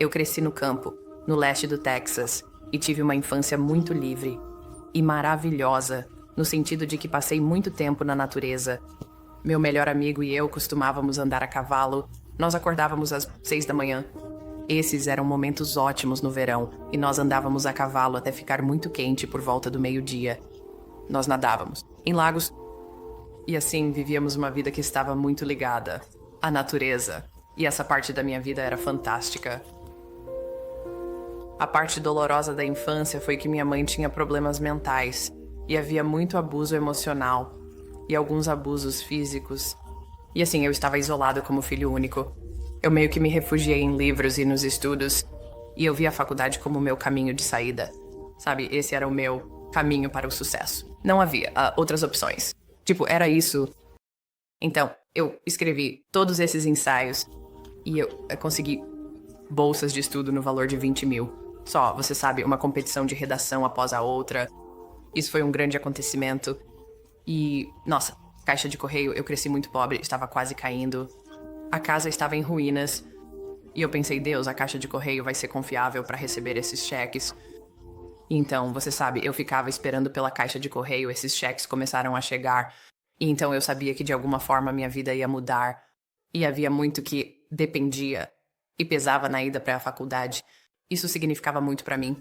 Eu cresci no campo, no leste do Texas, e tive uma infância muito livre e maravilhosa, no sentido de que passei muito tempo na natureza. Meu melhor amigo e eu costumávamos andar a cavalo. Nós acordávamos às 6 da manhã. Esses eram momentos ótimos no verão, e nós andávamos a cavalo até ficar muito quente por volta do meio-dia. Nós nadávamos em lagos e assim vivíamos uma vida que estava muito ligada à natureza. E essa parte da minha vida era fantástica. A parte dolorosa da infância foi que minha mãe tinha problemas mentais e havia muito abuso emocional e alguns abusos físicos. E assim, eu estava isolado como filho único. Eu meio que me refugiei em livros e nos estudos e eu vi a faculdade como meu caminho de saída. Sabe, esse era o meu caminho para o sucesso. Não havia outras opções. Tipo, era isso. Então, eu escrevi todos esses ensaios e eu consegui bolsas de estudo no valor de 20 mil. Só, você sabe, uma competição de redação após a outra. Isso foi um grande acontecimento. E, nossa, caixa de correio, eu cresci muito pobre, estava quase caindo. A casa estava em ruínas. E eu pensei, Deus, a caixa de correio vai ser confiável para receber esses cheques. E então, você sabe, eu ficava esperando pela caixa de correio, esses cheques começaram a chegar. E então eu sabia que de alguma forma minha vida ia mudar. E havia muito que dependia e pesava na ida para a faculdade. Isso significava muito para mim.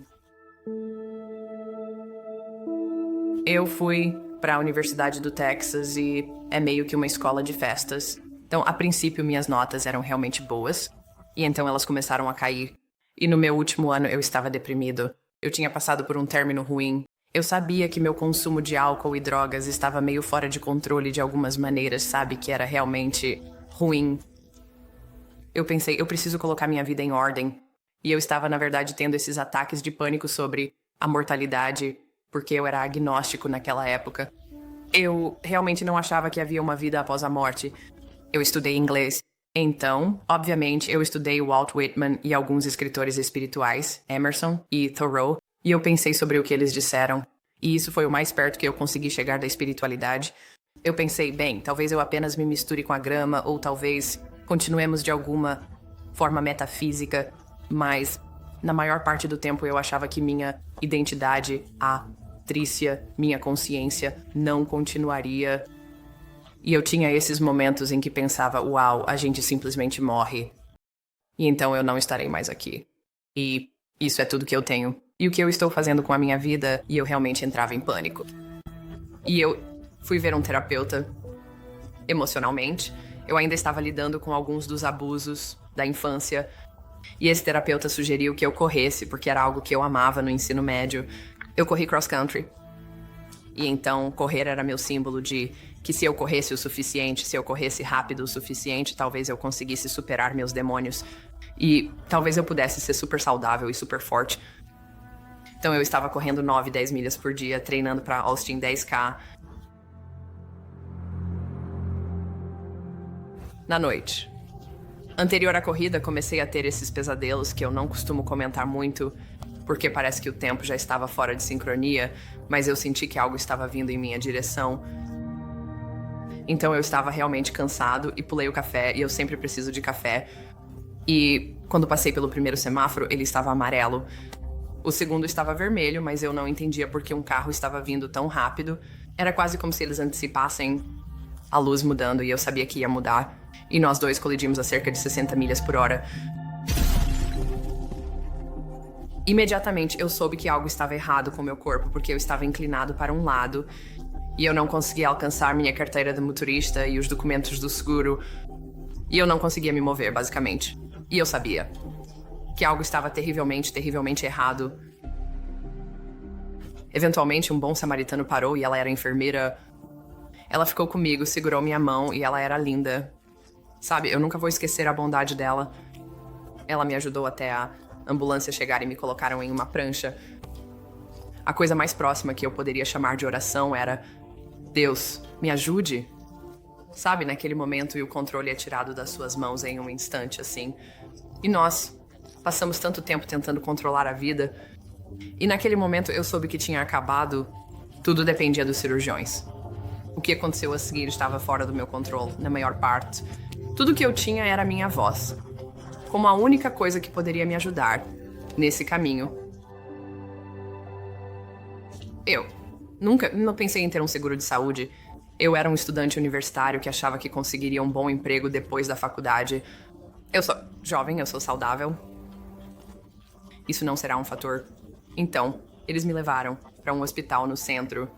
Eu fui para a Universidade do Texas e é meio que uma escola de festas. Então, a princípio, minhas notas eram realmente boas. E então elas começaram a cair. E no meu último ano eu estava deprimido. Eu tinha passado por um término ruim. Eu sabia que meu consumo de álcool e drogas estava meio fora de controle de algumas maneiras, sabe? Que era realmente ruim. Eu pensei, eu preciso colocar minha vida em ordem. E eu estava, na verdade, tendo esses ataques de pânico sobre a mortalidade, porque eu era agnóstico naquela época. Eu realmente não achava que havia uma vida após a morte. Eu estudei inglês. Então, obviamente, eu estudei Walt Whitman e alguns escritores espirituais, Emerson e Thoreau, e eu pensei sobre o que eles disseram. E isso foi o mais perto que eu consegui chegar da espiritualidade. Eu pensei, bem, talvez eu apenas me misture com a grama, ou talvez continuemos de alguma forma metafísica, mas na maior parte do tempo eu achava que minha identidade, a Trícia, minha consciência, não continuaria. E eu tinha esses momentos em que pensava, uau, a gente simplesmente morre. E então eu não estarei mais aqui. E isso é tudo que eu tenho. E o que eu estou fazendo com a minha vida? E eu realmente entrava em pânico. E eu fui ver um terapeuta emocionalmente. Eu ainda estava lidando com alguns dos abusos da infância. E esse terapeuta sugeriu que eu corresse, porque era algo que eu amava no ensino médio. Eu corri cross country. E então correr era meu símbolo de que se eu corresse o suficiente, se eu corresse rápido o suficiente, talvez eu conseguisse superar meus demônios. E talvez eu pudesse ser super saudável e super forte. Então eu estava correndo 9, 10 milhas por dia, treinando para Austin 10K. Na noite anterior à corrida, comecei a ter esses pesadelos que eu não costumo comentar muito, porque parece que o tempo já estava fora de sincronia, mas eu senti que algo estava vindo em minha direção. Então eu estava realmente cansado e pulei o café, e eu sempre preciso de café. E quando passei pelo primeiro semáforo, ele estava amarelo. O segundo estava vermelho, mas eu não entendia por que um carro estava vindo tão rápido. Era quase como se eles antecipassem a luz mudando, e eu sabia que ia mudar. E nós dois colidimos a cerca de 60 milhas por hora. Imediatamente eu soube que algo estava errado com meu corpo, porque eu estava inclinado para um lado e eu não conseguia alcançar minha carteira de motorista e os documentos do seguro. E eu não conseguia me mover, basicamente. E eu sabia que algo estava terrivelmente, terrivelmente errado. Eventualmente, um bom samaritano parou e ela era enfermeira. Ela ficou comigo, segurou minha mão e ela era linda. Sabe, eu nunca vou esquecer a bondade dela. Ela me ajudou até a ambulância chegar e me colocaram em uma prancha. A coisa mais próxima que eu poderia chamar de oração era: Deus, me ajude. Sabe, naquele momento, e o controle é tirado das suas mãos em um instante, assim. E nós passamos tanto tempo tentando controlar a vida. E naquele momento eu soube que tinha acabado. Tudo dependia dos cirurgiões. O que aconteceu a seguir estava fora do meu controle, na maior parte. Tudo que eu tinha era a minha voz. como a única coisa que poderia me ajudar nesse caminho. Eu nunca não pensei em ter um seguro de saúde. Eu era um estudante universitário que achava que conseguiria um bom emprego depois da faculdade. Eu sou jovem, eu sou saudável. Isso não será um fator. Então, eles me levaram para um hospital no centro.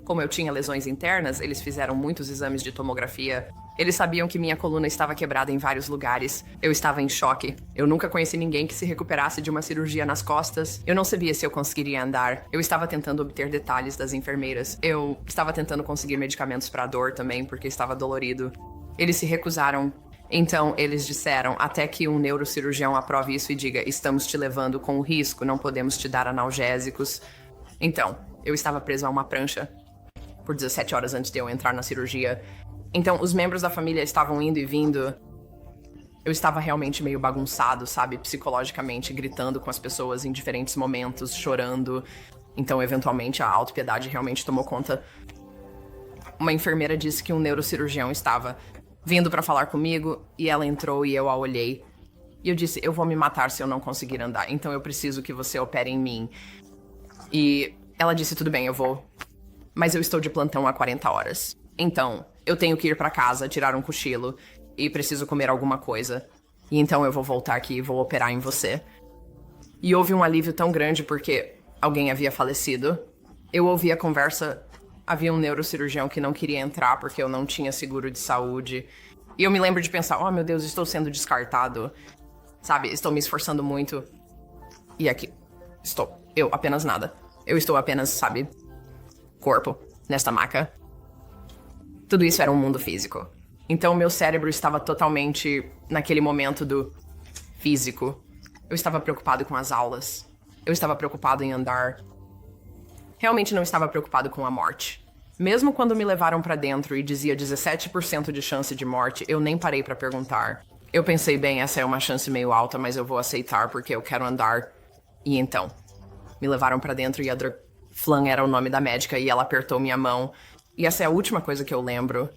Como eu tinha lesões internas, eles fizeram muitos exames de tomografia. Eles sabiam que minha coluna estava quebrada em vários lugares. Eu estava em choque. Eu nunca conheci ninguém que se recuperasse de uma cirurgia nas costas. Eu não sabia se eu conseguiria andar. Eu estava tentando obter detalhes das enfermeiras. Eu estava tentando conseguir medicamentos para dor também, porque estava dolorido. Eles se recusaram. Então, eles disseram, até que um neurocirurgião aprove isso e diga, estamos te levando com o risco, não podemos te dar analgésicos. Então, eu estava preso a uma prancha por 17 horas antes de eu entrar na cirurgia. Então, os membros da família estavam indo e vindo. Eu estava realmente meio bagunçado, sabe? Psicologicamente, gritando com as pessoas em diferentes momentos, chorando. Então, eventualmente, a autopiedade realmente tomou conta. Uma enfermeira disse que um neurocirurgião estava vindo para falar comigo, e ela entrou e eu a olhei. E eu disse, eu vou me matar se eu não conseguir andar, então eu preciso que você opere em mim. E ela disse, tudo bem, eu vou. Mas eu estou de plantão há 40 horas. Então, eu tenho que ir para casa, tirar um cochilo, e preciso comer alguma coisa. E então eu vou voltar aqui e vou operar em você. E houve um alívio tão grande porque alguém havia falecido. Eu ouvi a conversa. Havia um neurocirurgião que não queria entrar porque eu não tinha seguro de saúde. E eu me lembro de pensar, oh meu Deus, estou sendo descartado. Sabe, estou me esforçando muito. E aqui, eu apenas nada. Eu estou apenas, sabe, corpo, nesta maca. Tudo isso era um mundo físico. Então meu cérebro estava totalmente naquele momento do físico. Eu estava preocupado com as aulas. Eu estava preocupado em andar. Realmente não estava preocupado com a morte. Mesmo quando me levaram pra dentro e dizia 17% de chance de morte, eu nem parei pra perguntar. Eu pensei, bem, essa é uma chance meio alta, mas eu vou aceitar porque eu quero andar. E então, me levaram pra dentro e a Flan era o nome da médica e ela apertou minha mão. E essa é a última coisa que eu lembro.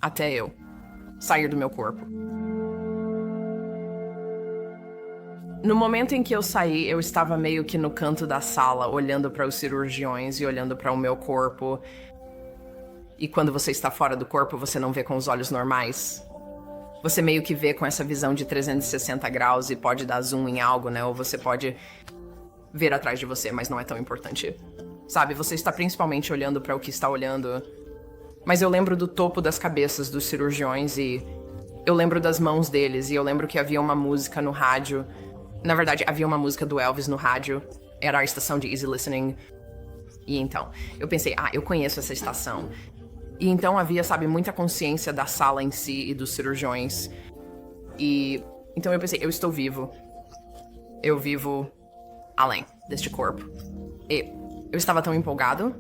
Até eu sair do meu corpo. No momento em que eu saí, eu estava meio que no canto da sala, olhando para os cirurgiões e olhando para o meu corpo. E quando você está fora do corpo, você não vê com os olhos normais. Você meio que vê com essa visão de 360 graus e pode dar zoom em algo, né? Ou você pode ver atrás de você, mas não é tão importante. Sabe, você está principalmente olhando para o que está olhando. Mas eu lembro do topo das cabeças dos cirurgiões e eu lembro das mãos deles e eu lembro que havia uma música no rádio. Na verdade, havia uma música do Elvis no rádio. Era a estação de Easy Listening. E então, eu pensei, eu conheço essa estação. E então havia, sabe, muita consciência da sala em si e dos cirurgiões. E então eu pensei, eu estou vivo. Eu vivo além deste corpo. E eu estava tão empolgado.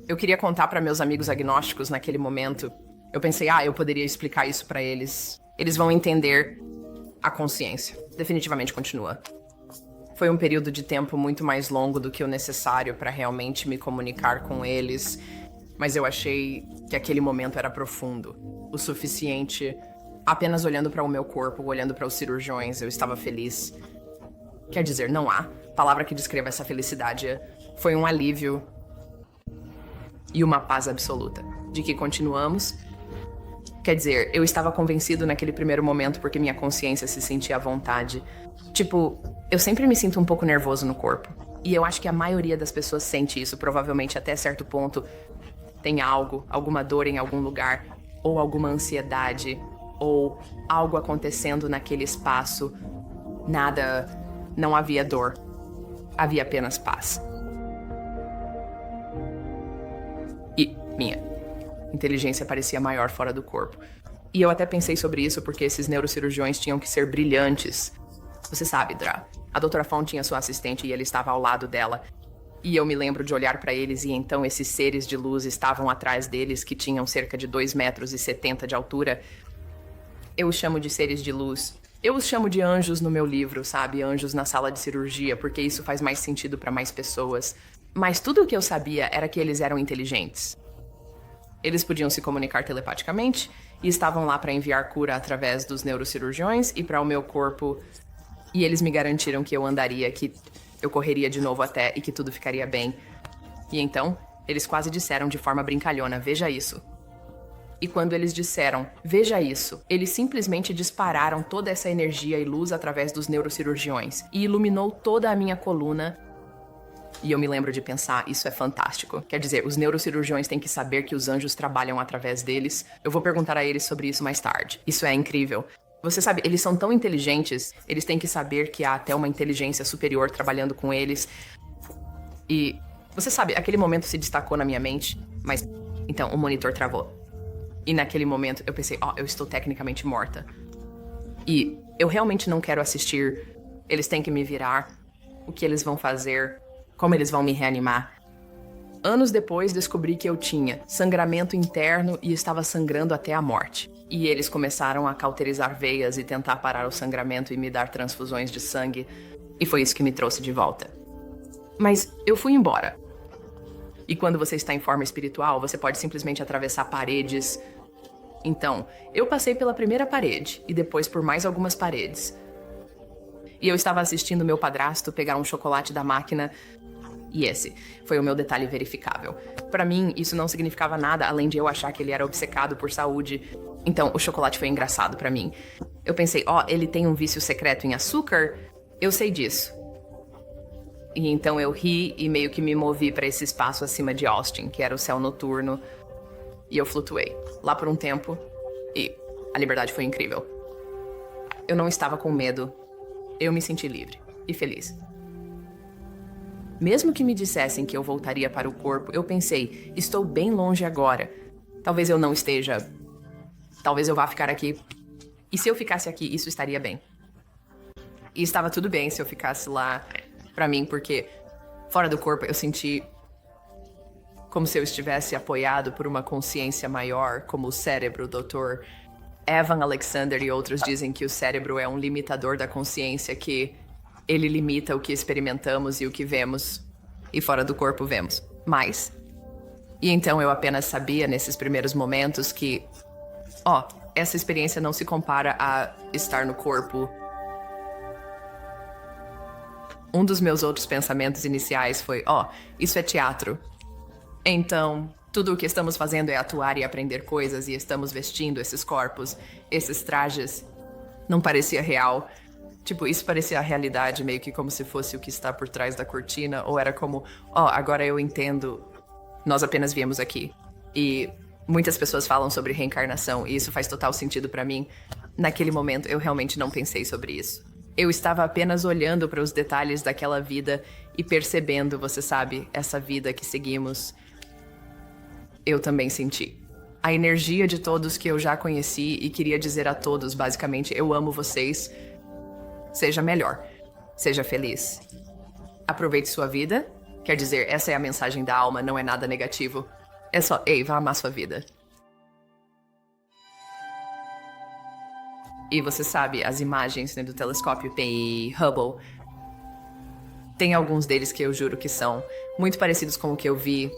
Eu queria contar para meus amigos agnósticos naquele momento. Eu pensei, eu poderia explicar isso para eles. Eles vão entender a consciência. Definitivamente continua. Foi um período de tempo muito mais longo do que o necessário para realmente me comunicar com eles, mas eu achei que aquele momento era profundo, o suficiente. Apenas olhando para o meu corpo, olhando para os cirurgiões, eu estava feliz. Quer dizer, não há palavra que descreva essa felicidade. Foi um alívio e uma paz absoluta. De que continuamos. Quer dizer, eu estava convencido naquele primeiro momento porque minha consciência se sentia à vontade. Tipo, eu sempre me sinto um pouco nervoso no corpo. E eu acho que a maioria das pessoas sente isso, provavelmente até certo ponto. Tem algo, alguma dor em algum lugar, ou alguma ansiedade, ou algo acontecendo naquele espaço. Nada, não havia dor. Havia apenas paz. E minha inteligência parecia maior fora do corpo. E eu até pensei sobre isso porque esses neurocirurgiões tinham que ser brilhantes. Você sabe, Dra. A doutora Fon tinha sua assistente e ele estava ao lado dela. E eu me lembro de olhar para eles e então esses seres de luz estavam atrás deles que tinham cerca de 2,70 metros de altura. Eu os chamo de seres de luz. Eu os chamo de anjos no meu livro, sabe? Anjos na sala de cirurgia, porque isso faz mais sentido para mais pessoas. Mas tudo o que eu sabia era que eles eram inteligentes. Eles podiam se comunicar telepaticamente e estavam lá para enviar cura através dos neurocirurgiões e para o meu corpo. E eles me garantiram que eu andaria, que eu correria de novo até e que tudo ficaria bem. E então, eles quase disseram de forma brincalhona, veja isso. E quando eles disseram, veja isso, eles simplesmente dispararam toda essa energia e luz através dos neurocirurgiões e iluminou toda a minha coluna. E eu me lembro de pensar, isso é fantástico. Quer dizer, os neurocirurgiões têm que saber que os anjos trabalham através deles. Eu vou perguntar a eles sobre isso mais tarde. Isso é incrível. Você sabe, eles são tão inteligentes, eles têm que saber que há até uma inteligência superior trabalhando com eles. E, você sabe, aquele momento se destacou na minha mente, mas então o monitor travou. E naquele momento eu pensei, eu estou tecnicamente morta. E eu realmente não quero assistir. Eles têm que me virar. O que eles vão fazer? Como eles vão me reanimar? Anos depois descobri que eu tinha sangramento interno e estava sangrando até a morte. E eles começaram a cauterizar veias e tentar parar o sangramento e me dar transfusões de sangue. E foi isso que me trouxe de volta. Mas eu fui embora. E quando você está em forma espiritual, você pode simplesmente atravessar paredes. Então, eu passei pela primeira parede e depois por mais algumas paredes. E eu estava assistindo meu padrasto pegar um chocolate da máquina. E esse foi o meu detalhe verificável. Para mim, isso não significava nada além de eu achar que ele era obcecado por saúde. Então, o chocolate foi engraçado para mim. Eu pensei, ele tem um vício secreto em açúcar? Eu sei disso. E então eu ri e meio que me movi para esse espaço acima de Austin, que era o céu noturno. E eu flutuei lá por um tempo. E a liberdade foi incrível. Eu não estava com medo. Eu me senti livre e feliz. Mesmo que me dissessem que eu voltaria para o corpo, eu pensei, estou bem longe agora. Talvez eu não esteja. Talvez eu vá ficar aqui. E se eu ficasse aqui, isso estaria bem. E estava tudo bem se eu ficasse lá. Pra mim, porque fora do corpo eu senti como se eu estivesse apoiado por uma consciência maior, como o cérebro, Dr. Evan Alexander e outros dizem que o cérebro é um limitador da consciência, que ele limita o que experimentamos e o que vemos, e fora do corpo vemos mais. E então eu apenas sabia nesses primeiros momentos que, essa experiência não se compara a estar no corpo. Um dos meus outros pensamentos iniciais foi, isso é teatro. Então, tudo o que estamos fazendo é atuar e aprender coisas e estamos vestindo esses corpos, esses trajes. Não parecia real. Tipo, isso parecia a realidade, meio que como se fosse o que está por trás da cortina, ou era como, agora eu entendo, nós apenas viemos aqui. E muitas pessoas falam sobre reencarnação, e isso faz total sentido pra mim. Naquele momento, eu realmente não pensei sobre isso. Eu estava apenas olhando para os detalhes daquela vida e percebendo, você sabe, essa vida que seguimos. Eu também senti. A energia de todos que eu já conheci e queria dizer a todos, basicamente, eu amo vocês. Seja melhor. Seja feliz. Aproveite sua vida. Quer dizer, essa é a mensagem da alma, não é nada negativo. É só, vá amar sua vida. E você sabe, as imagens do telescópio Hubble, tem alguns deles que eu juro que são muito parecidos com o que eu vi.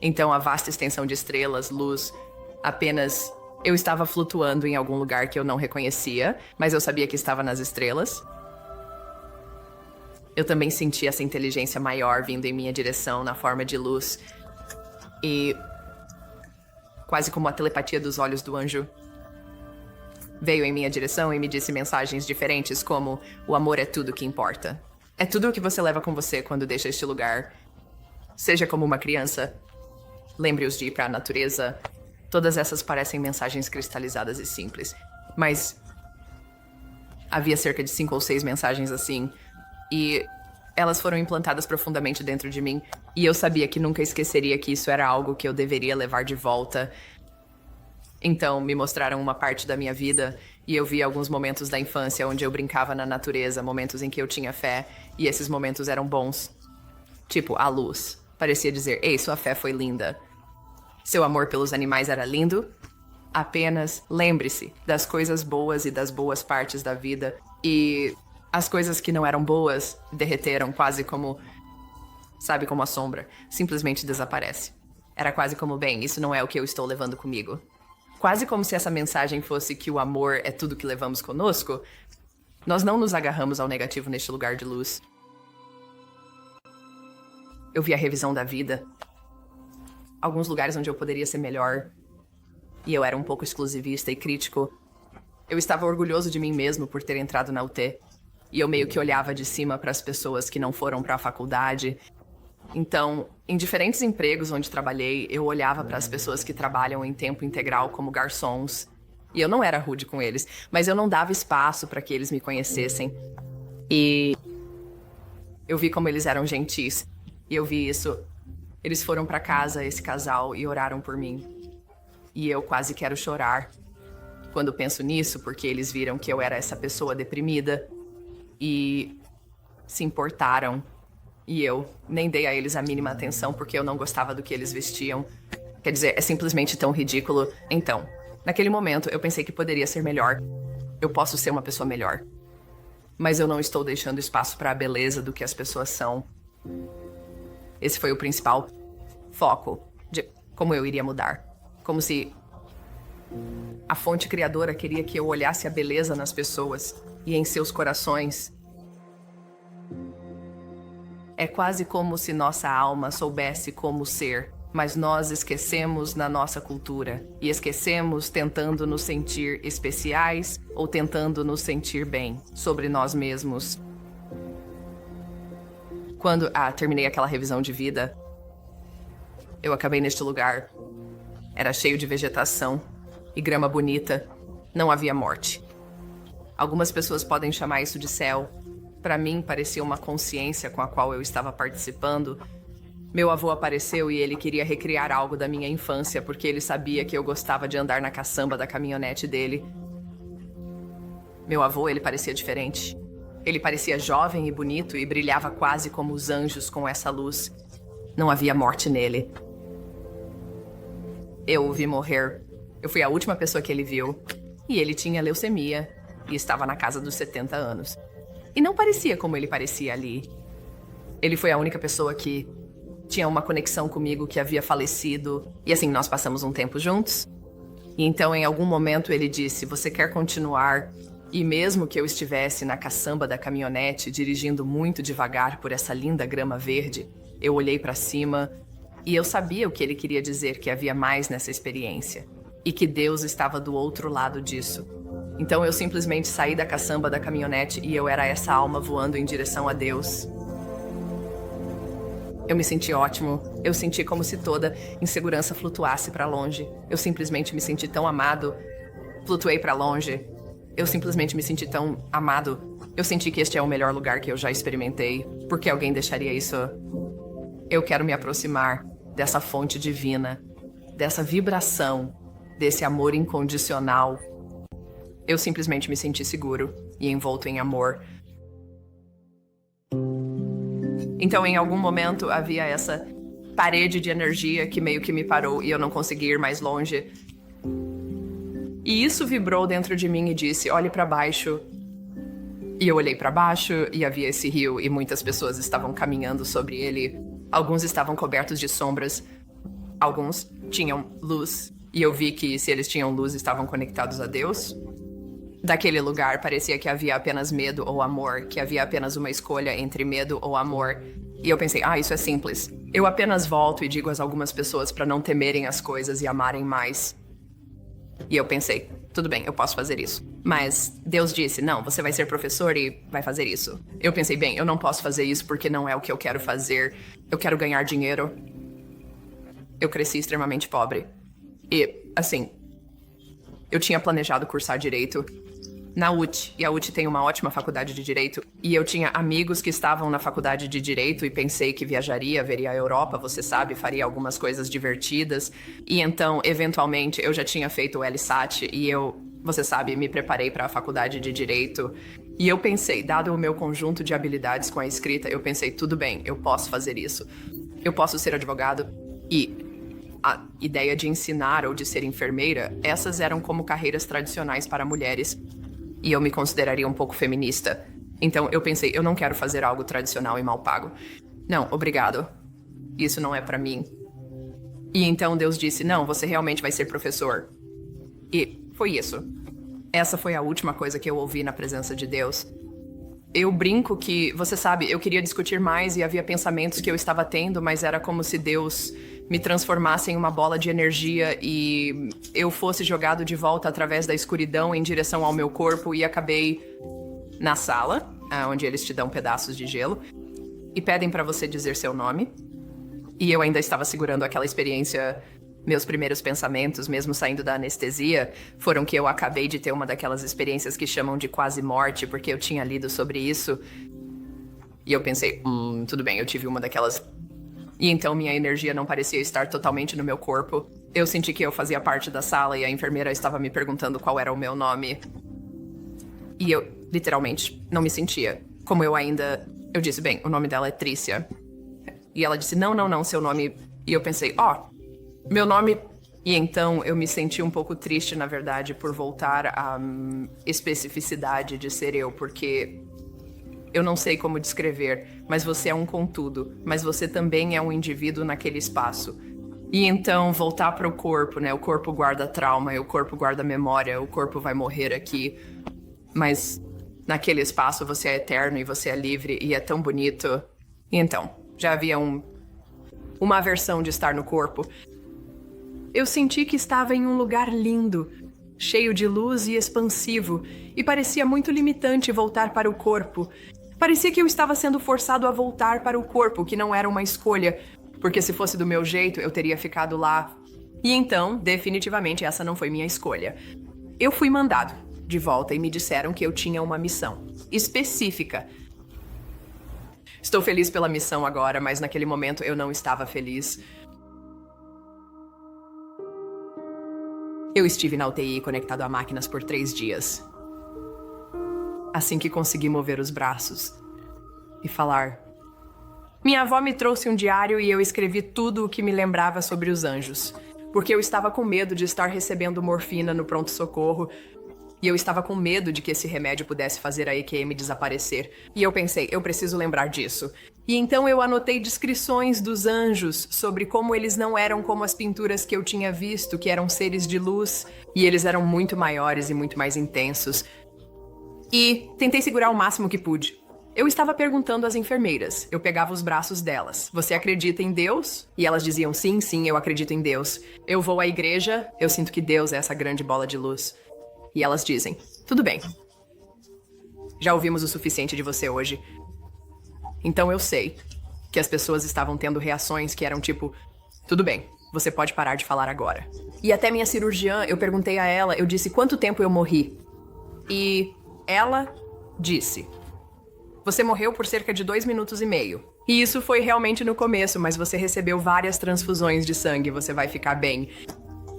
Então, a vasta extensão de estrelas, luz, apenas eu estava flutuando em algum lugar que eu não reconhecia, mas eu sabia que estava nas estrelas. Eu também senti essa inteligência maior vindo em minha direção na forma de luz. E quase como a telepatia dos olhos do anjo. Veio em minha direção e me disse mensagens diferentes como o amor é tudo que importa. É tudo o que você leva com você quando deixa este lugar. Seja como uma criança. Lembre-os de ir para a natureza. Todas essas parecem mensagens cristalizadas e simples. Mas havia cerca de 5 ou 6 mensagens assim. E elas foram implantadas profundamente dentro de mim. E eu sabia que nunca esqueceria que isso era algo que eu deveria levar de volta. Então, me mostraram uma parte da minha vida e eu vi alguns momentos da infância onde eu brincava na natureza, momentos em que eu tinha fé, e esses momentos eram bons. Tipo, a luz. Parecia dizer, ei, sua fé foi linda. Seu amor pelos animais era lindo. Apenas lembre-se das coisas boas e das boas partes da vida. E as coisas que não eram boas derreteram quase como... Sabe, como a sombra. Simplesmente desaparece. Era quase como, bem, isso não é o que eu estou levando comigo. Quase como se essa mensagem fosse que o amor é tudo que levamos conosco, nós não nos agarramos ao negativo neste lugar de luz. Eu vi a revisão da vida. Alguns lugares onde eu poderia ser melhor. E eu era um pouco exclusivista e crítico. Eu estava orgulhoso de mim mesmo por ter entrado na UT. E eu meio que olhava de cima para as pessoas que não foram para a faculdade. Então, em diferentes empregos onde trabalhei, eu olhava para as pessoas que trabalham em tempo integral como garçons. E eu não era rude com eles, mas eu não dava espaço para que eles me conhecessem. E eu vi como eles eram gentis. E eu vi isso. Eles foram para casa, esse casal, e oraram por mim. E eu quase quero chorar quando penso nisso, porque eles viram que eu era essa pessoa deprimida e se importaram. E eu nem dei a eles a mínima atenção porque eu não gostava do que eles vestiam. Quer dizer, é simplesmente tão ridículo. Então, naquele momento, eu pensei que poderia ser melhor. Eu posso ser uma pessoa melhor. Mas eu não estou deixando espaço para a beleza do que as pessoas são. Esse foi o principal foco de como eu iria mudar. Como se a fonte criadora queria que eu olhasse a beleza nas pessoas e em seus corações. É quase como se nossa alma soubesse como ser, mas nós esquecemos na nossa cultura. E esquecemos tentando nos sentir especiais ou tentando nos sentir bem sobre nós mesmos. Quando terminei aquela revisão de vida, eu acabei neste lugar. Era cheio de vegetação e grama bonita. Não havia morte. Algumas pessoas podem chamar isso de céu. Para mim, parecia uma consciência com a qual eu estava participando. Meu avô apareceu e ele queria recriar algo da minha infância, porque ele sabia que eu gostava de andar na caçamba da caminhonete dele. Meu avô, ele parecia diferente. Ele parecia jovem e bonito e brilhava quase como os anjos com essa luz. Não havia morte nele. Eu o vi morrer. Eu fui a última pessoa que ele viu. E ele tinha leucemia e estava na casa dos 70 anos. E não parecia como ele parecia ali. Ele foi a única pessoa que tinha uma conexão comigo que havia falecido. E assim, nós passamos um tempo juntos. E então, em algum momento, ele disse: "Você quer continuar?" E mesmo que eu estivesse na caçamba da caminhonete, dirigindo muito devagar por essa linda grama verde, eu olhei para cima e eu sabia o que ele queria dizer, que havia mais nessa experiência. E que Deus estava do outro lado disso. Então eu simplesmente saí da caçamba da caminhonete e eu era essa alma voando em direção a Deus. Eu me senti ótimo. Eu senti como se toda insegurança flutuasse para longe. Eu simplesmente me senti tão amado. Flutuei para longe. Eu simplesmente me senti tão amado. Eu senti que este é o melhor lugar que eu já experimentei. Por que alguém deixaria isso? Eu quero me aproximar dessa fonte divina, dessa vibração, desse amor incondicional. Eu simplesmente me senti seguro e envolto em amor. Então, em algum momento, havia essa parede de energia que meio que me parou e eu não conseguia ir mais longe. E isso vibrou dentro de mim e disse: "Olhe para baixo." E eu olhei para baixo e havia esse rio e muitas pessoas estavam caminhando sobre ele. Alguns estavam cobertos de sombras. Alguns tinham luz. E eu vi que se eles tinham luz, estavam conectados a Deus. Daquele lugar, parecia que havia apenas medo ou amor, que havia apenas uma escolha entre medo ou amor. E eu pensei: isso é simples. Eu apenas volto e digo a algumas pessoas para não temerem as coisas e amarem mais. E eu pensei: tudo bem, eu posso fazer isso. Mas Deus disse: não, você vai ser professor e vai fazer isso. Eu pensei: bem, eu não posso fazer isso porque não é o que eu quero fazer. Eu quero ganhar dinheiro. Eu cresci extremamente pobre. E, assim, eu tinha planejado cursar direito na UT, e a UT tem uma ótima faculdade de direito, e eu tinha amigos que estavam na faculdade de direito e pensei que viajaria, veria a Europa, você sabe, faria algumas coisas divertidas, e então, eventualmente, eu já tinha feito o LSAT e eu, você sabe, me preparei para a faculdade de direito, e eu pensei, dado o meu conjunto de habilidades com a escrita, eu pensei: tudo bem, eu posso fazer isso, eu posso ser advogado. E a ideia de ensinar ou de ser enfermeira, essas eram como carreiras tradicionais para mulheres. E eu me consideraria um pouco feminista. Então eu pensei: eu não quero fazer algo tradicional e mal pago. Não, obrigado. Isso não é pra mim. E então Deus disse: não, você realmente vai ser professor. E foi isso. Essa foi a última coisa que eu ouvi na presença de Deus. Eu brinco que, você sabe, eu queria discutir mais e havia pensamentos que eu estava tendo, mas era como se Deus me transformasse em uma bola de energia e eu fosse jogado de volta através da escuridão em direção ao meu corpo e acabei na sala, onde eles te dão pedaços de gelo e pedem pra você dizer seu nome. E eu ainda estava segurando aquela experiência. Meus primeiros pensamentos, mesmo saindo da anestesia, foram que eu acabei de ter uma daquelas experiências que chamam de quase morte, porque eu tinha lido sobre isso. E eu pensei, tudo bem, eu tive uma daquelas. E então minha energia não parecia estar totalmente no meu corpo. Eu senti que eu fazia parte da sala e a enfermeira estava me perguntando qual era o meu nome. E eu, literalmente, não me sentia. Como eu ainda... Eu disse, bem, o nome dela é Trícia. E ela disse, não, seu nome... E eu pensei, meu nome... E então eu me senti um pouco triste, na verdade, por voltar à especificidade de ser eu, porque eu não sei como descrever, mas você é um contudo, mas você também é um indivíduo naquele espaço. E então voltar para o corpo, né? O corpo guarda trauma, o corpo guarda memória, o corpo vai morrer aqui. Mas naquele espaço você é eterno e você é livre e é tão bonito. E então, já havia uma aversão de estar no corpo. Eu senti que estava em um lugar lindo, cheio de luz e expansivo, e parecia muito limitante voltar para o corpo. Parecia que eu estava sendo forçado a voltar para o corpo, que não era uma escolha, porque se fosse do meu jeito, eu teria ficado lá. E então, definitivamente, essa não foi minha escolha. Eu fui mandado de volta e me disseram que eu tinha uma missão específica. Estou feliz pela missão agora, mas naquele momento eu não estava feliz. Eu estive na UTI conectado a máquinas por 3 dias. Assim que consegui mover os braços e falar. Minha avó me trouxe um diário e eu escrevi tudo o que me lembrava sobre os anjos, porque eu estava com medo de estar recebendo morfina no pronto-socorro e eu estava com medo de que esse remédio pudesse fazer a EQM desaparecer. E eu pensei, eu preciso lembrar disso. E então eu anotei descrições dos anjos sobre como eles não eram como as pinturas que eu tinha visto, que eram seres de luz, e eles eram muito maiores e muito mais intensos. E tentei segurar o máximo que pude. Eu estava perguntando às enfermeiras. Eu pegava os braços delas. Você acredita em Deus? E elas diziam, sim, eu acredito em Deus. Eu vou à igreja, eu sinto que Deus é essa grande bola de luz. E elas dizem, tudo bem. Já ouvimos o suficiente de você hoje. Então eu sei que as pessoas estavam tendo reações que eram tipo, tudo bem, você pode parar de falar agora. E até minha cirurgiã, eu perguntei a ela, eu disse quanto tempo eu morri. E ela disse, você morreu por cerca de 2 minutos e meio. E isso foi realmente no começo, mas você recebeu várias transfusões de sangue, você vai ficar bem.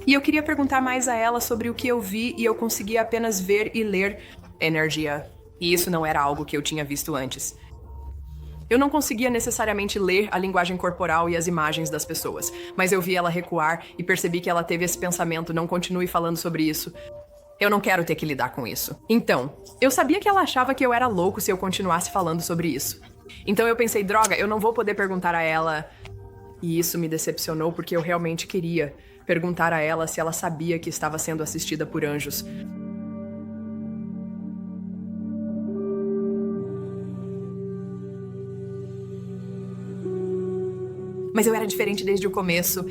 E eu queria perguntar mais a ela sobre o que eu vi e eu conseguia apenas ver e ler energia. E isso não era algo que eu tinha visto antes. Eu não conseguia necessariamente ler a linguagem corporal e as imagens das pessoas, mas eu vi ela recuar e percebi que ela teve esse pensamento, não continue falando sobre isso. Eu não quero ter que lidar com isso. Então, eu sabia que ela achava que eu era louco se eu continuasse falando sobre isso. Então eu pensei, droga, eu não vou poder perguntar a ela... E isso me decepcionou porque eu realmente queria perguntar a ela se ela sabia que estava sendo assistida por anjos. Mas eu era diferente desde o começo.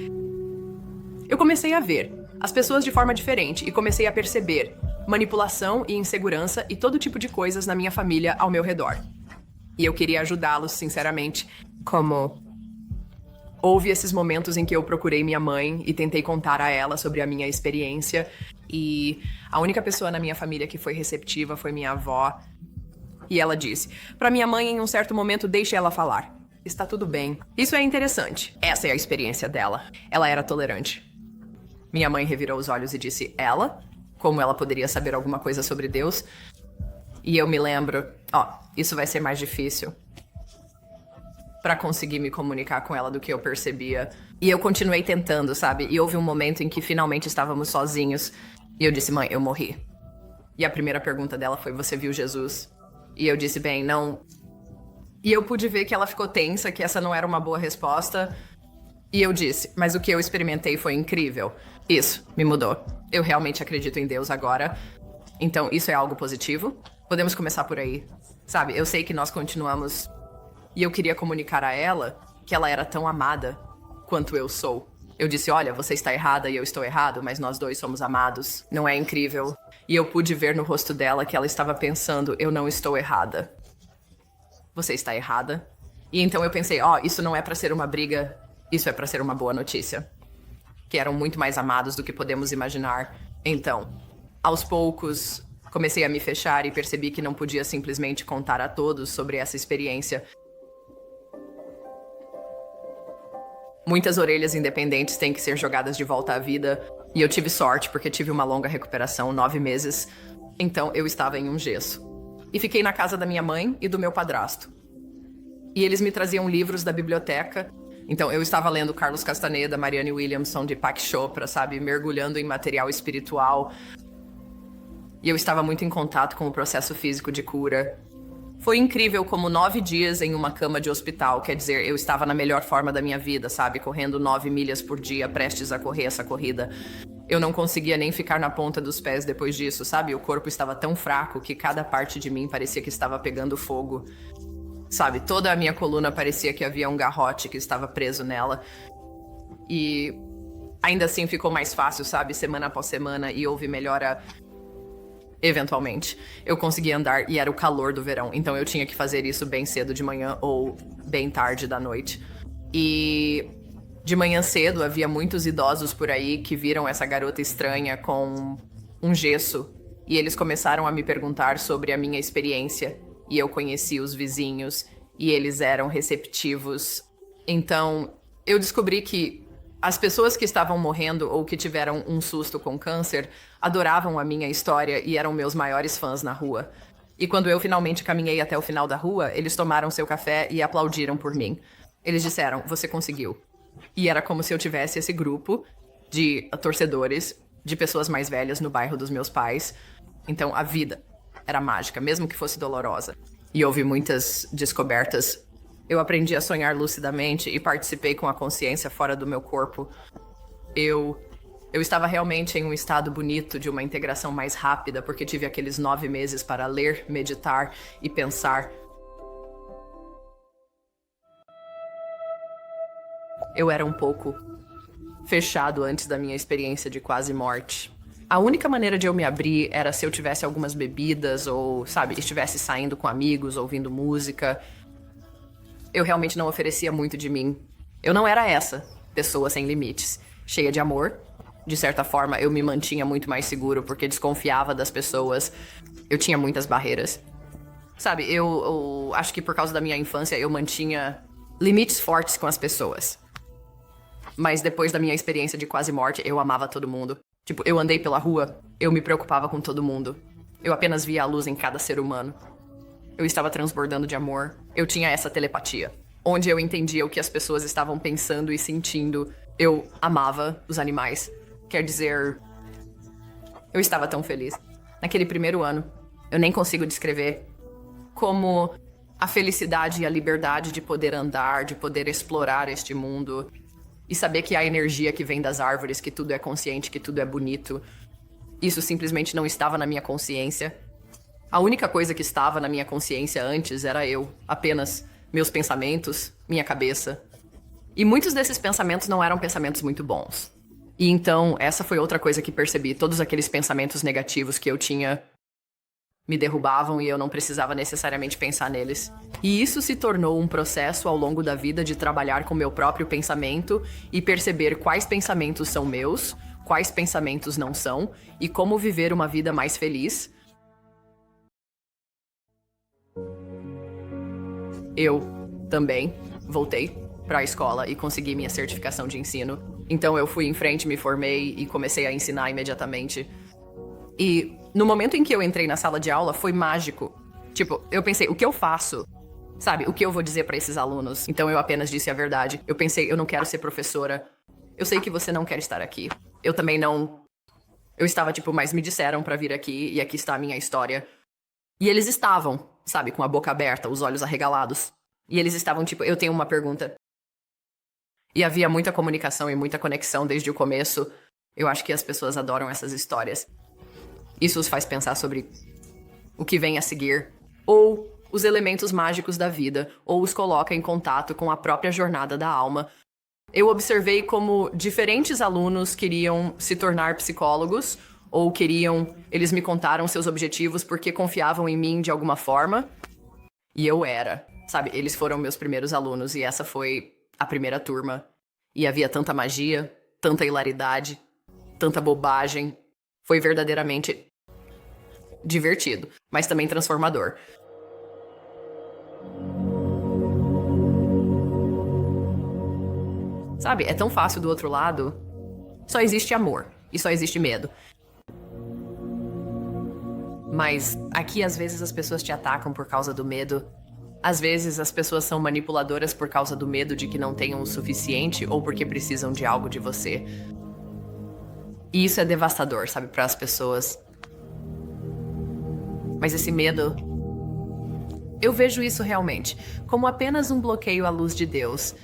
Eu comecei a ver as pessoas de forma diferente e comecei a perceber manipulação e insegurança e todo tipo de coisas na minha família ao meu redor. E eu queria ajudá-los, sinceramente, como... Houve esses momentos em que eu procurei minha mãe e tentei contar a ela sobre a minha experiência. E a única pessoa na minha família que foi receptiva foi minha avó. E ela disse, pra minha mãe, em um certo momento, deixe ela falar. Está tudo bem. Isso é interessante. Essa é a experiência dela. Ela era tolerante. Minha mãe revirou os olhos e disse, ela? Como ela poderia saber alguma coisa sobre Deus? E eu me lembro, isso vai ser mais difícil pra conseguir me comunicar com ela do que eu percebia. E eu continuei tentando, sabe? E houve um momento em que finalmente estávamos sozinhos. E eu disse, mãe, eu morri. E a primeira pergunta dela foi, você viu Jesus? E eu disse, bem, não... E eu pude ver que ela ficou tensa, que essa não era uma boa resposta. E eu disse, mas o que eu experimentei foi incrível. Isso, me mudou. Eu realmente acredito em Deus agora. Então, isso é algo positivo? Podemos começar por aí. Sabe, eu sei que nós continuamos... E eu queria comunicar a ela que ela era tão amada quanto eu sou. Eu disse, olha, você está errada e eu estou errado, mas nós dois somos amados. Não é incrível? E eu pude ver no rosto dela que ela estava pensando, eu não estou errada. Você está errada? E então eu pensei, isso não é para ser uma briga, isso é para ser uma boa notícia. Que eram muito mais amados do que podemos imaginar. Então, aos poucos, comecei a me fechar e percebi que não podia simplesmente contar a todos sobre essa experiência. Muitas orelhas independentes têm que ser jogadas de volta à vida. E eu tive sorte, porque tive uma longa recuperação, 9 meses. Então, eu estava em um gesso. E fiquei na casa da minha mãe e do meu padrasto. E eles me traziam livros da biblioteca. Então, eu estava lendo Carlos Castaneda, Marianne Williamson, Deepak Chopra, sabe? Mergulhando em material espiritual. E eu estava muito em contato com o processo físico de cura. Foi incrível como 9 dias em uma cama de hospital. Quer dizer, eu estava na melhor forma da minha vida, sabe? Correndo 9 milhas por dia, prestes a correr essa corrida. Eu não conseguia nem ficar na ponta dos pés depois disso, sabe? O corpo estava tão fraco que cada parte de mim parecia que estava pegando fogo. Sabe, toda a minha coluna parecia que havia um garrote que estava preso nela. E ainda assim ficou mais fácil, sabe? Semana após semana, e houve melhora eventualmente. Eu conseguia andar e era o calor do verão, então eu tinha que fazer isso bem cedo de manhã ou bem tarde da noite. E de manhã cedo havia muitos idosos por aí que viram essa garota estranha com um gesso. E eles começaram a me perguntar sobre a minha experiência. E eu conheci os vizinhos e eles eram receptivos. Então, eu descobri que as pessoas que estavam morrendo ou que tiveram um susto com câncer adoravam a minha história e eram meus maiores fãs na rua. E quando eu finalmente caminhei até o final da rua, eles tomaram seu café e aplaudiram por mim. Eles disseram, você conseguiu. E era como se eu tivesse esse grupo de torcedores, de pessoas mais velhas no bairro dos meus pais. Então, a vida era mágica, mesmo que fosse dolorosa. E houve muitas descobertas. Eu aprendi a sonhar lucidamente e participei com a consciência fora do meu corpo. Eu estava realmente em um estado bonito de uma integração mais rápida, porque tive aqueles 9 meses para ler, meditar e pensar. Eu era um pouco fechado antes da minha experiência de quase morte. A única maneira de eu me abrir era se eu tivesse algumas bebidas ou, sabe, estivesse saindo com amigos, ouvindo música. Eu realmente não oferecia muito de mim. Eu não era essa pessoa sem limites, cheia de amor. De certa forma, eu me mantinha muito mais seguro porque desconfiava das pessoas. Eu tinha muitas barreiras. Sabe, eu acho que por causa da minha infância eu mantinha limites fortes com as pessoas. Mas depois da minha experiência de quase morte, eu amava todo mundo. Tipo, eu andei pela rua, eu me preocupava com todo mundo. Eu apenas via a luz em cada ser humano. Eu estava transbordando de amor. Eu tinha essa telepatia, onde eu entendia o que as pessoas estavam pensando e sentindo. Eu amava os animais. Quer dizer, eu estava tão feliz. Naquele primeiro ano, eu nem consigo descrever como a felicidade e a liberdade de poder andar, de poder explorar este mundo. E saber que há energia que vem das árvores, que tudo é consciente, que tudo é bonito. Isso simplesmente não estava na minha consciência. A única coisa que estava na minha consciência antes era eu. Apenas meus pensamentos, minha cabeça. E muitos desses pensamentos não eram pensamentos muito bons. E então, essa foi outra coisa que percebi. Todos aqueles pensamentos negativos que eu tinha me derrubavam e eu não precisava necessariamente pensar neles. E isso se tornou um processo ao longo da vida de trabalhar com meu próprio pensamento e perceber quais pensamentos são meus, quais pensamentos não são e como viver uma vida mais feliz. Eu também voltei para a escola e consegui minha certificação de ensino. Então eu fui em frente, me formei e comecei a ensinar imediatamente. E no momento em que eu entrei na sala de aula, foi mágico. Tipo, eu pensei, o que eu faço? Sabe, o que eu vou dizer pra esses alunos? Então eu apenas disse a verdade. Eu pensei, eu não quero ser professora. Eu sei que você não quer estar aqui. Eu também não. Eu estava tipo, mas me disseram pra vir aqui e aqui está a minha história. E eles estavam, sabe, com a boca aberta, os olhos arregalados. E eles estavam tipo, eu tenho uma pergunta. E havia muita comunicação e muita conexão desde o começo. Eu acho que as pessoas adoram essas histórias. Isso os faz pensar sobre o que vem a seguir, ou os elementos mágicos da vida, ou os coloca em contato com a própria jornada da alma. Eu observei como diferentes alunos queriam se tornar psicólogos, ou eles me contaram seus objetivos porque confiavam em mim de alguma forma. E eu era, sabe? Eles foram meus primeiros alunos e essa foi a primeira turma. E havia tanta magia, tanta hilaridade, tanta bobagem. Foi verdadeiramente divertido, mas também transformador. Sabe, é tão fácil do outro lado. Só existe amor e só existe medo. Mas aqui, às vezes, as pessoas te atacam por causa do medo. Às vezes, as pessoas são manipuladoras por causa do medo de que não tenham o suficiente ou porque precisam de algo de você. E isso é devastador, sabe, para as pessoas. Mas esse medo... Eu vejo isso realmente como apenas um bloqueio à luz de Deus.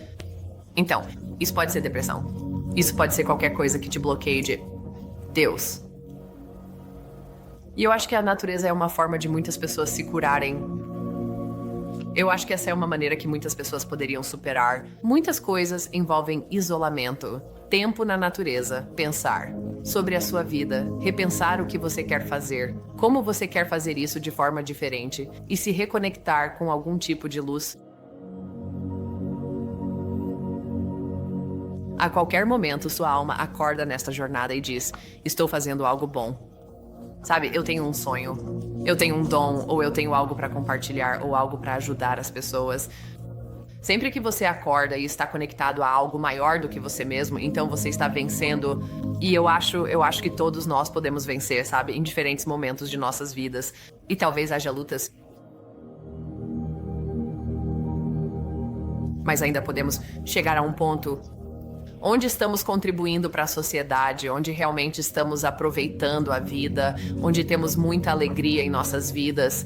Então, isso pode ser depressão. Isso pode ser qualquer coisa que te bloqueie de Deus. E eu acho que a natureza é uma forma de muitas pessoas se curarem. Eu acho que essa é uma maneira que muitas pessoas poderiam superar. Muitas coisas envolvem isolamento, tempo na natureza, pensar sobre a sua vida, repensar o que você quer fazer, como você quer fazer isso de forma diferente e se reconectar com algum tipo de luz. A qualquer momento, sua alma acorda nesta jornada e diz: estou fazendo algo bom. Sabe, eu tenho um sonho, eu tenho um dom, ou eu tenho algo para compartilhar, ou algo para ajudar as pessoas. Sempre que você acorda e está conectado a algo maior do que você mesmo, então você está vencendo. E eu acho que todos nós podemos vencer, sabe, em diferentes momentos de nossas vidas. E talvez haja lutas. Mas ainda podemos chegar a um ponto onde estamos contribuindo para a sociedade, onde realmente estamos aproveitando a vida, onde temos muita alegria em nossas vidas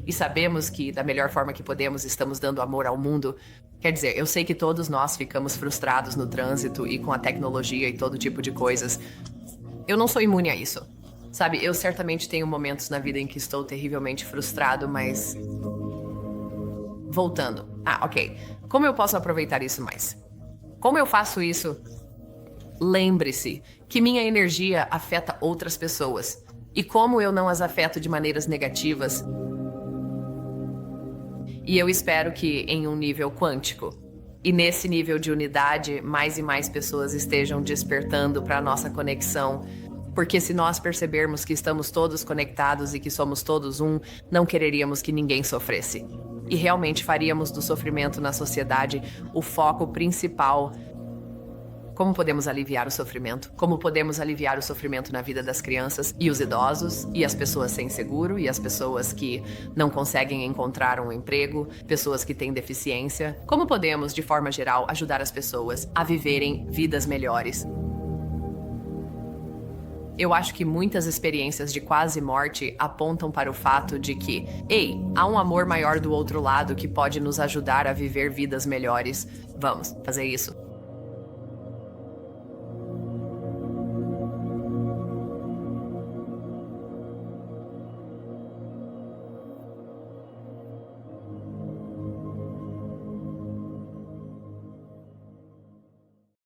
e sabemos que, da melhor forma que podemos, estamos dando amor ao mundo. Quer dizer, eu sei que todos nós ficamos frustrados no trânsito e com a tecnologia e todo tipo de coisas. Eu não sou imune a isso. Sabe, eu certamente tenho momentos na vida em que estou terrivelmente frustrado, mas... Voltando. Ok. Como eu posso aproveitar isso mais? Como eu faço isso? Lembre-se que minha energia afeta outras pessoas. E como eu não as afeto de maneiras negativas. E eu espero que em um nível quântico. E nesse nível de unidade, mais e mais pessoas estejam despertando para a nossa conexão. Porque se nós percebermos que estamos todos conectados e que somos todos um, não quereríamos que ninguém sofresse. E realmente faríamos do sofrimento na sociedade o foco principal. Como podemos aliviar o sofrimento? Como podemos aliviar o sofrimento na vida das crianças e os idosos, e as pessoas sem seguro, e as pessoas que não conseguem encontrar um emprego, pessoas que têm deficiência? Como podemos, de forma geral, ajudar as pessoas a viverem vidas melhores? Eu acho que muitas experiências de quase morte apontam para o fato de que, ei, há um amor maior do outro lado que pode nos ajudar a viver vidas melhores. Vamos fazer isso.